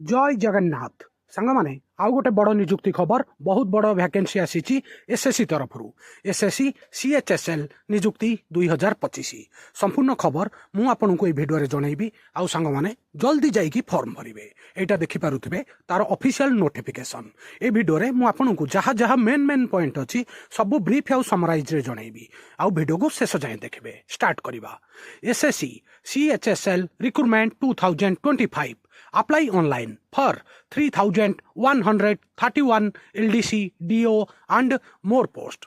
जय जगन्नाथ सांग माने आउ गोटे बड़ निजुक्ति खबर बहुत बड़ वैकेंसी आसी एसएससी तरफ एसएससी सीएचएसएल निजुक्ति 2025 संपूर्ण खबर मु आपन को भिडियो जनइबी आउ सांग माने जल्दी जाइकी फॉर्म भरिवे एटा देखि पारुथिबे तार ऑफिशियल नोटिफिकेशन ए भिडियो रे मु आपन को जहा जहा मेन पॉइंट अछि सब ब्रीफ आउ समराइज रे जनइबी आउ भिडियो को शेष जाए देखबे स्टार्ट करिबा। SSC CHSL recruitment 2025 apply online for 3,131 LDC, DO and more post.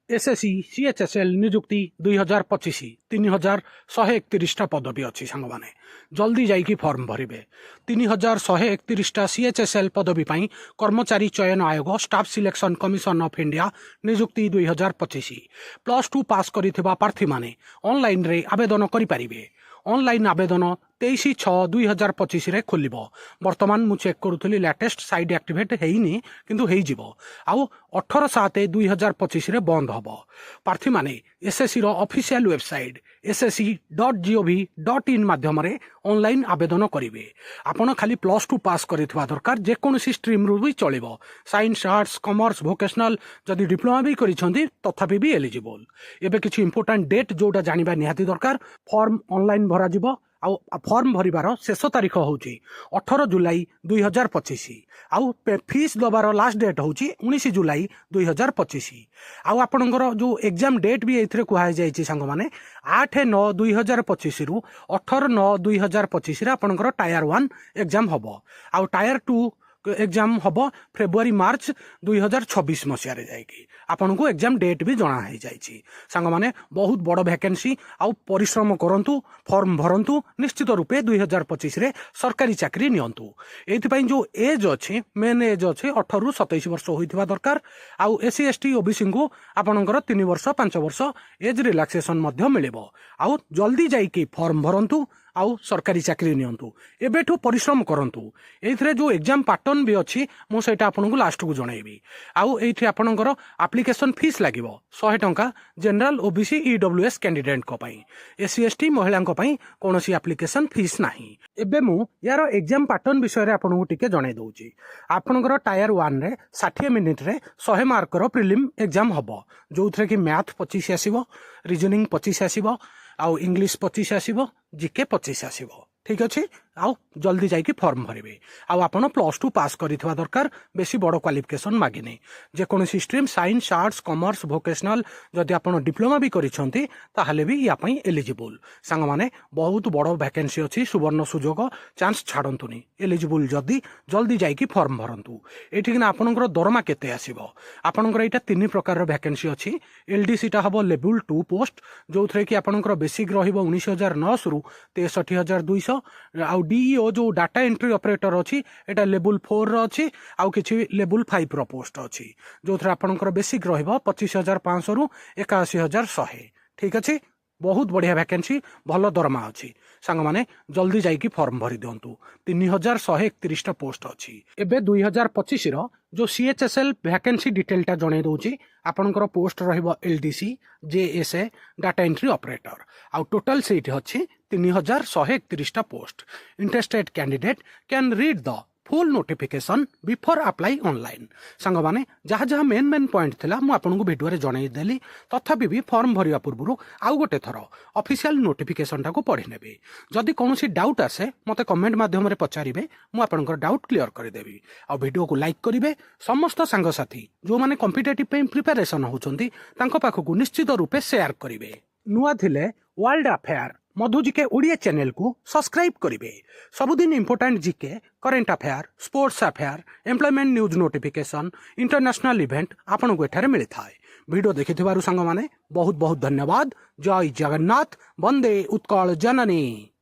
SSC CHSL निजुक्ति 2025 3,131 पदवी अच्छी सांग माने जल्दी जाइकी फॉर्म भरिवे। 3,131 सीएचएसएल पदवी पाई कर्मचारी चयन आयोग staff selection commission of India निजुक्ति 2025 +2 पास करिथिबा प्रार्थी माने ऑनलाइन रे आवेदन करि परिबे। ऑनलाइन आवेदन 23/6/2025 रे खोलिबो। वर्तमान मु चेक करूथली लेटेस्ट साइट एक्टिवेट हेइनी किंतु हेइ जिवो आउ 18/7/2025 रे बंद हबो। प्रार्थी माने एसएससी रो ऑफिशियल वेबसाइट ssc.gov.in माध्यम रे ऑनलाइन आवेदन करिवे। आपण खाली +2 पास करिथवा दरकार जे कोनोसी स्ट्रीम रु भी चलिबो। साइंस आर्ट्स कॉमर्स वोकेशनल जदि डिप्लोमा भी करिसंती तथापि भी एलिजिबल। एबे किछि इंपोर्टेंट डेट जोटा जानिबा निहाती दरकार। फॉर्म ऑनलाइन भरा जिवो आउ फॉर्म भरिबार शेष तारीख होची 18 जुलाई 2025 आउ फीस दबार लास्ट डेट होची 19 जुलाई 2025 आउ आपनकर जो एग्जाम डेट भी एथिरे कुहा जायछि संग माने 8/9/2025 रु 18/9/2025 रे आपनकर टायर 1 एग्जाम हबो आउ टायर 2 एग्जाम हबो फेब्रुआरी मार्च 2026 मसिया रे जायकी आपन को एग्जाम डेट भी जना है जायछि। सांग माने बहुत बड़ वैकेंसी आउ परिश्रम करंतु फॉर्म भरंतु निश्चित रूपे 2025 रे सरकारी चाकरी नियंतु। एथि पई जो एज अछि मेन एज अछि 18 रु 27 वर्ष होइथिबा दरकार आउ एससी एसटी ओबीसी को आपनकर 3 वर्ष 5 वर्ष एज रिलैक्सेशन मध्य मिलेबो आउ जल्दी जाइकी फॉर्म भरंतु आउ सरकारी चाकरी नियंतु। एबेठु परिश्रम करंतु। एथिरे जो एग्जाम पैटर्न भी अछि मु सेटा आपनको लास्ट को जणाइबी आउ एथि आपनकर एप्लीकेशन फीस लागिवो 100 टंका जनरल ओबीसी ईडब्ल्यूएस कैंडिडेट को पई। एससी एसटी महिला को पई कोनोसी एप्लीकेशन फीस नाही। एबे मु यार एग्जाम पैटर्न विषय रे आपनको टिके जणाइ दउची। आपनकर टायर 1 रे 60 मिनिट रे 100 मार्क रो प्रीलिम एग्जाम हबो जोथरे कि मैथ 25 आसीबो रीजनिंग 25 आसीबो आउ इंग्लिश 25 आसीबो जीके 25 आसीबो। ठीक अच्छे आउ जल्दी जाइकी फॉर्म भरिवे आउ आपण +2 पास करिथवा दरकार बेसी बड़ क्वालिफिकेशन मागिने जे कोनोसी stream science arts commerce vocational जदि आपण डिप्लोमा भी करिसंती ताहले भी या पई एलिजिबल। सांग माने बहुत बड़ वैकेंसी अछि सुवर्ण सुजोग चांस छाडंतुनी एलिजिबल जदि जल्दी जाइकी फॉर्म भरंतु। एठी कि आपनकर दरमा केते आसीबो आपनकर एटा 3 प्रकार रो वैकेंसी अछि। एलडीसी टा हबो लेवल 2 पोस्ट जोथरे कि आपनकर बेसिक रहिबो 19,900 रु 63,200 आउ डीईओ जो डाटा एंट्री ऑपरेटर अच्छी एटा लेवल 4 रो अच्छी आउ किछि लेवल 5 रो पोस्ट अच्छी जो थरे आपनकर बेसिक रहइबो 25,500 रु 81,100। ठीक अछि बहुत बढ़िया वैकेंसी भलो दरमा अच्छी। सांग माने जल्दी जाइकी फॉर्म भरि दियंतु। 3,131 पोस्ट अच्छी। एबे 2025 रो जो सीएचएसएल वैकेंसी डिटेल टा जणे दउची आपनकर पोस्ट रहइबो LDC JSA data entry operator आउ टोटल सीट अछि 3,131 post. Interested candidate can read the full notification before apply online. सांग माने जहाँ जहाँ मेन पॉइंट थिला मु आपनको वीडियो रे जणाई देली तथापि भी फॉर्म भरिया पूर्व आउ गोटे थर ऑफिशियल नोटिफिकेशन टाको पढ़ी नेबे। जदि कोनोसी डाउट आसे मते कमेंट माध्यम रे पचारिबे मु आपनकर डाउट क्लियर कर देबी। आ वीडियो को लाइक करिवे समस्त सांग साथी जो माने कॉम्पिटिटिव पे प्रिपरेशन होचंती तांको पाखकु निश्चित रूपे शेयर करिवे। नुआ थिले वर्ल्ड अफेयर मधु जीके ओडिया चैनल को सब्सक्राइब करिवे। सबुदिन important GK current affair sports affair employment news notification international event आपन को एठारे मिली थाए। वीडियो देखिथिबारु संग माने बहुत बहुत धन्यवाद। जय जगन्नाथ वंदे उत्कल जननी।